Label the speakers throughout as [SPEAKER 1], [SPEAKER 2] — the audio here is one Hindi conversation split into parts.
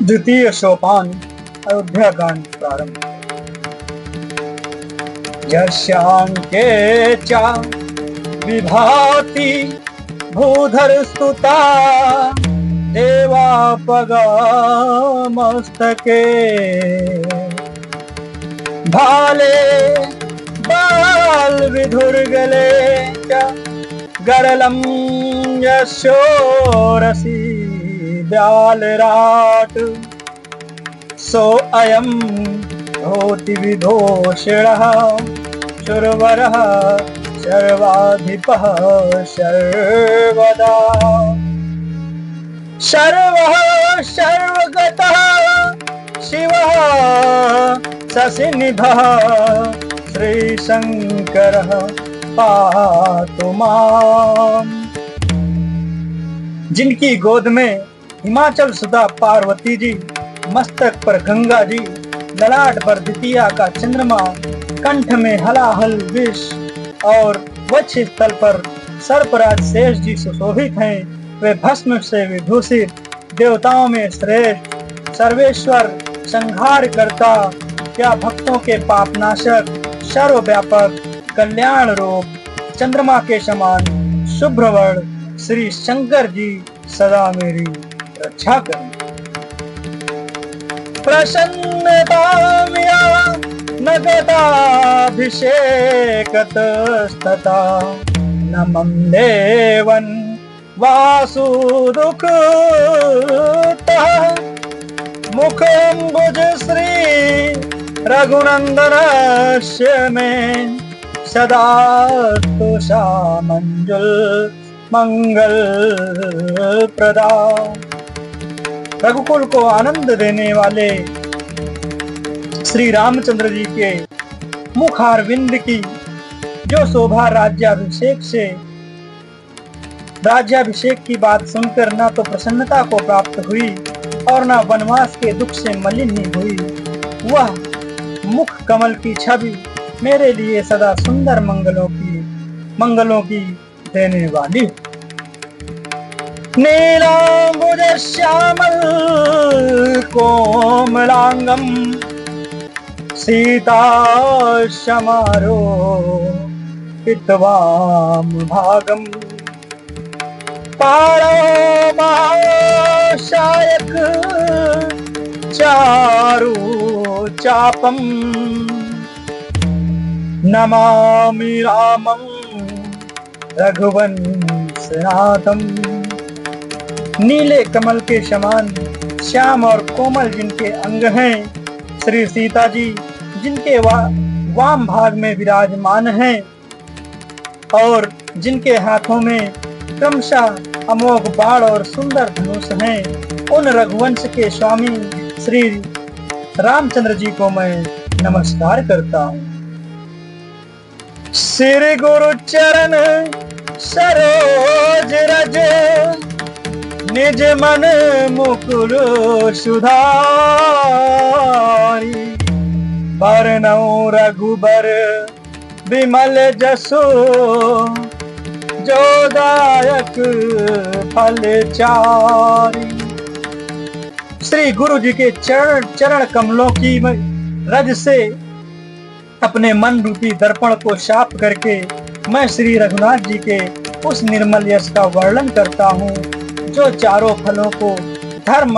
[SPEAKER 1] द्वितीय सोपान अयोध्या कांड प्रारंभ। यस्यांके च विभाति भूधर स्तुता देवापगमस्तके भाले बाल विधुर्गले च गरलं यशोरसि व्यालराट सो अयं होति विदोषिणः शूरवरः सर्वाधिपः सर्वदा सर्वः सर्वगतः शिवः शशिनिभः श्रीशंकरः पातु माम्। जिनकी गोद में हिमाचल सुधा पार्वती जी, मस्तक पर गंगा जी, ललाट पर द्वितीया का चंद्रमा, कंठ में हलाहल विष और वक्ष स्थल पर सर्पराज शेष जी सुशोभित हैं। वे भस्म से विभूषित, देवताओं में श्रेष्ठ, सर्वेश्वर, संहार करता, क्या भक्तों के पापनाशक, सर्वव्यापक, कल्याण रूप, चंद्रमा के समान शुभ्रवर्ण श्री शंकर जी सदा मेरी रक्षा करें। प्रसन्नतामया नगताभिषेकतस्तथा नमं देवं वासुदुःखतः मुखम्बुज श्री रघुनंदनस्य मे सदा तुषा मंजुल मंगल प्रदा। रघुकुल को आनंद देने वाले श्री रामचंद्र जी के मुखारविंद की जो शोभा राज्याभिषेक की बात सुनकर ना तो प्रसन्नता को प्राप्त हुई और ना वनवास के दुख से मलिन हुई, वह मुख कमल की छवि मेरे लिए सदा सुंदर मंगलों की देने वाली। नीलांबुज श्यामल कोमलांगम सीता समारोहितवाम भागम पारमाशायक चारु चापम नमामि रामं रघुवंशनाथम। नीले कमल के समान श्याम और कोमल जिनके अंग हैं, श्री सीता जी जिनके वाम भाग में विराजमान हैं और जिनके हाथों में क्रमशः अमोघ बाण और सुंदर धनुष हैं, उन रघुवंश के स्वामी श्री रामचंद्र जी को मैं नमस्कार करता हूँ। श्री गुरु चरण सरोज रज निज मन मुकुर सुधारी बरनौ रघुबर विमल जसो जोदायक फल चारी। श्री गुरु जी के चरण कमलों की रज से अपने मन रूपी दर्पण को साफ करके मैं श्री रघुनाथ जी के उस निर्मल यश का वर्णन करता हूँ जो चारों फलों को धर्म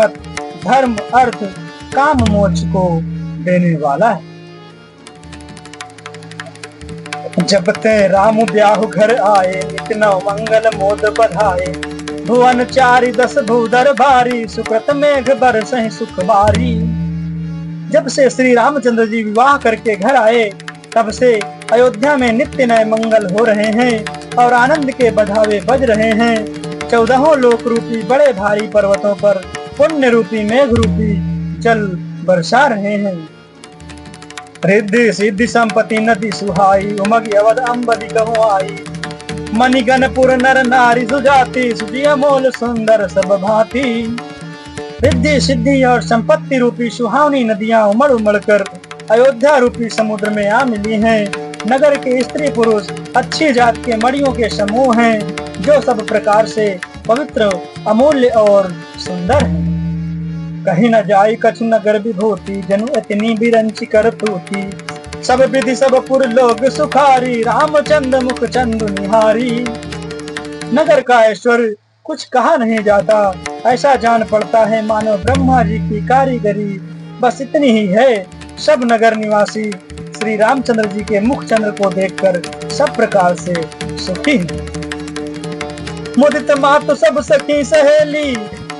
[SPEAKER 1] अर्थ काम मोक्ष को देने वाला है। जब ते राम ब्याहु घर आए, नित नव मंगल मोद बधाए, भुवन चारि दस भूधर भारी, सुकृत मेघ बरसहि सुख बारी। जब से श्री रामचंद्र जी विवाह करके घर आए, तब से अयोध्या में नित्य नए मंगल हो रहे हैं और आनंद के बधावे बज रहे हैं। 14 लोक रूपी बड़े भारी पर्वतों पर पुण्य रूपी मेघ रूपी जल बरसा रहे हैं। रिद्धि सिद्धि संपत्ति नदी सुहाई, उमगी अवध अम्बदी कहवाई, मणिगणपुर नर नारी सुजाति, सुजिया मोल सुंदर सब भांति। रिद्धि सिद्धि और संपत्ति रूपी सुहावनी नदियां उमड़ उमड़ कर अयोध्या रूपी समुद्र में आ मिली हैं। नगर के स्त्री पुरुष अच्छी जात के मड़ियों के समूह हैं जो सब प्रकार से पवित्र, अमूल्य और सुंदर हैं। कहीं न जाई कछु नगर विभूति, जनु इतनी बिरंची कर तूती। सब विधि सब पुर लोग सुखारी, रामचंद्र मुख चंद निहारी। नगर का ऐश्वर्य कुछ कहा नहीं जाता, ऐसा जान पड़ता है मानो ब्रह्मा जी की कारीगरी। बस इतनी ही है, सब नगर निवासी श्री रामचंद्र जी के मुख चंद्र को देखकर सब प्रकार से सुखी हैं। मुदित मातु सब सखी सहेली,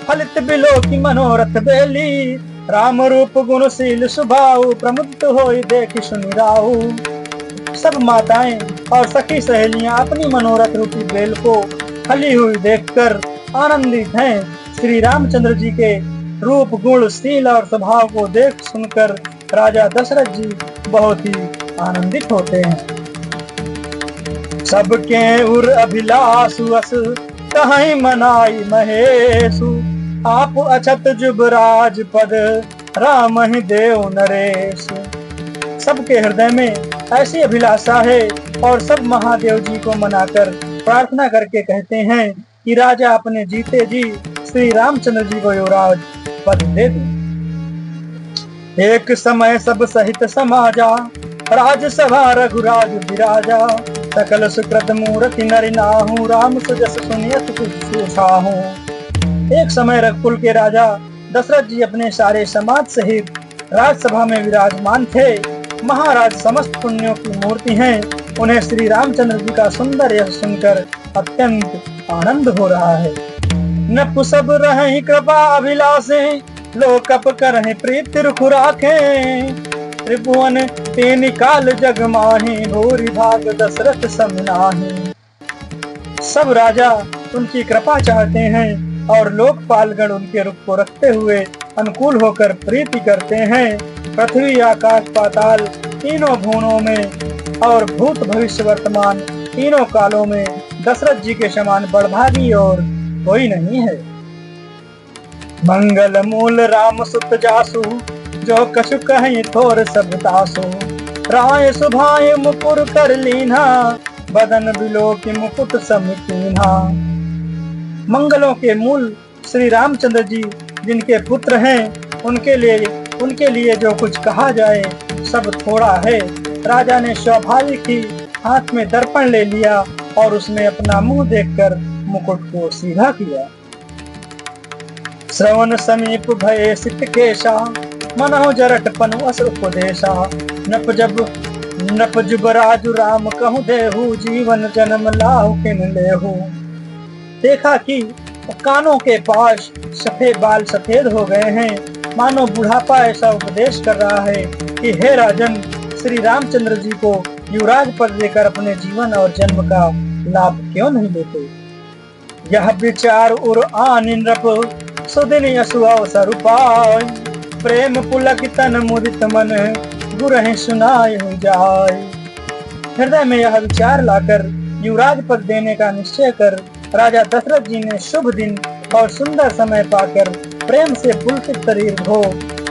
[SPEAKER 1] फलित बिलो की मनोरथ बेली। राम रूप गुणशील सुभाऊ, प्रमुद्ध होई देखि सुनि राऊ। सब माताएं और सखी सहेलियां अपनी मनोरथ रूपी बेल को फली हुई देखकर आनंदित हैं। श्री रामचंद्र जी के रूप गुण शील और स्वभाव को देख सुनकर राजा दशरथ जी बहुत ही आनंदित होते हैं। सबके उर अभिलाषु अस कहीं मनाई महेशु, आप अछत जुबराज पद राम ही देव नरेश। सबके हृदय में ऐसी अभिलाषा है और सब महादेव जी को मनाकर प्रार्थना करके कहते हैं कि राजा अपने जीते जी श्री रामचंद्र जी को युवराज पद दे दे। एक समय सब सहित समाजा, राजसभा रघुराज विराजा। सकल सुकृत मूर्ति नरि नाहु, राम सुजस सुनियत सुसाहु। एक समय रघुकुल के राजा दशरथ जी अपने सारे समाज सहित राजसभा में विराजमान थे। महाराज समस्त पुण्यों की मूर्ति हैं। उन्हें श्री रामचंद्र जी का सुंदर यश सुनकर अत्यंत आनंद हो रहा है। नप सब रहे कृपा अभिलाषे, लोकप करहि प्रीति रुख राखे। त्रिभुवन तेनि काल जग माहि, भूरि भाग दशरथ सम नाहि। सब राजा उनकी कृपा चाहते हैं और लोकपालगण उनके रुख को रखते हुए अनुकूल होकर प्रीति करते हैं। पृथ्वी आकाश पाताल तीनों भुवनों में और भूत भविष्य वर्तमान तीनों कालों में दशरथ जी के समान बड़भागी और कोई नहीं है। मंगल मूल राम सुत जासु, जो कछु कहीं थोर सब तासु। राय सुभाय मुकुर कर लीना, बदन बिलो की मुकुट समितीना। मंगलों के मूल श्री रामचंद्र जी जिनके पुत्र हैं, उनके लिए जो कुछ कहा जाए सब थोड़ा है। राजा ने स्वाभाविक ही हाथ में दर्पण ले लिया और उसमें अपना मुंह देखकर मुकुट को सीधा किया। श्रवण समीप भये सित केशा, मनहु जरट पनु अस उपदेशा। नप जुबराजु राम कहूँ देहु, जीवन जन्म लाहु किन लेहु। देखा कि कानों के पास सफेद बाल सफेद हो गए हैं, मानो बुढ़ापा ऐसा उपदेश कर रहा है कि हे राजन, श्री रामचंद्र जी को युवराज पद देकर अपने जीवन और जन्म का लाभ क्यों नहीं लेते। यह विचार उर आनि नृप, सुदिन यसु अवसर पाय। प्रेम पुलक तन मुदित मन, गुरहि सुनाय हो जाय। हृदय में यह विचार लाकर युवराज पद देने का निश्चय कर राजा दशरथ जी ने शुभ दिन और सुंदर समय पाकर प्रेम से पुलकित शरीर हो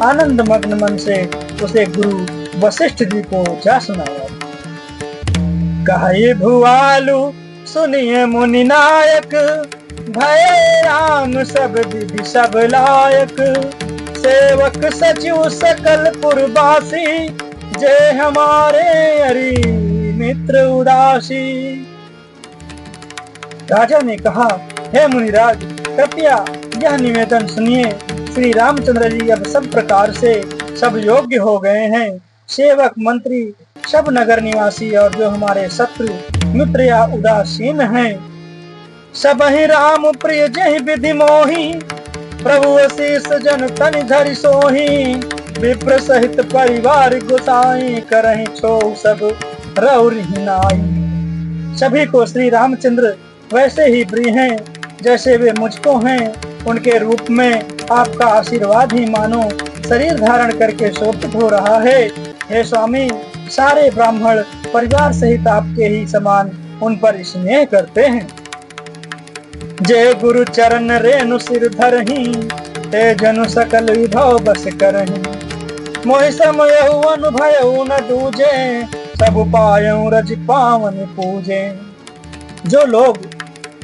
[SPEAKER 1] आनंद मग्न मन से उसे गुरु वशिष्ठ जी को जा सुनाया। कहे भुआलु सुनिए मुनि नायक, भय राम सब विधि सब लायक। सेवक सचिव सकल पुरवासी, जे हमारे हरि मित्र उदासी। राजा ने कहा, हे मुनिराज, कृपया यह निवेदन सुनिए। श्री रामचंद्र जी अब सब प्रकार से सब योग्य हो गए हैं। सेवक मंत्री सब नगर निवासी और जो हमारे शत्रु मित्र या उदासीन हैं, सब ही राम प्रिय जहि विधि मोही। प्रभु शीस जन तनि धरि सोही, विप्र सहित परिवार गोसाई। करहि छो सब रौरि नाई। सभी को श्री रामचंद्र वैसे ही प्रिय हैं जैसे वे मुझको हैं। उनके रूप में आपका आशीर्वाद ही मानो शरीर धारण करके शोभित हो रहा है। हे स्वामी, सारे ब्राह्मण परिवार सहित आपके ही समान उन पर स्नेह करते हैं। जय गुरु चरण रेणु सिर धरहि, ते जनु सकल विभव बस करहि। मोहि समयहु अनुभयहु न दूजे, सब पायउ रज पावन पूजे। जो लोग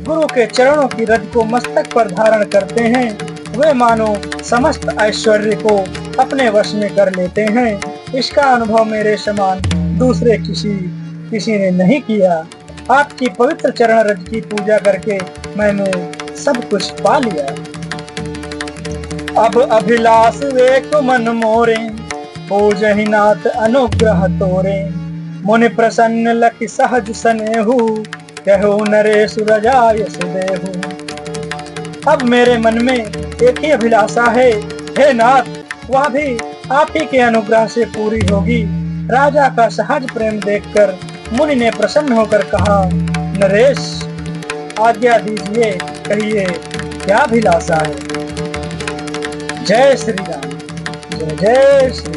[SPEAKER 1] गुरु के चरणों की रज को मस्तक पर धारण करते हैं, वे मानो समस्त ऐश्वर्य को अपने वश में कर लेते हैं। इसका अनुभव मेरे समान दूसरे किसी ने नहीं किया। आपकी पवित्र चरण रज की पूजा करके मैंने सब कुछ पा लिया। अब अभिलाष एक मन मोरे, पूजहि नाथ अनुग्रह तोरे। मुनि प्रसन्न लखि सहज सनेहु, कहो नरेश रजाय सुदेहु। अब मेरे मन में एक ही अभिलाषा है, हे नाथ, वह भी आप ही के अनुग्रह से पूरी होगी। राजा का सहज प्रेम देखकर मुनि ने प्रसन्न होकर कहा, नरेश आज्ञा दीजिए, कहिए क्या अभिलाषा है। जय श्री राम, जय जय श्री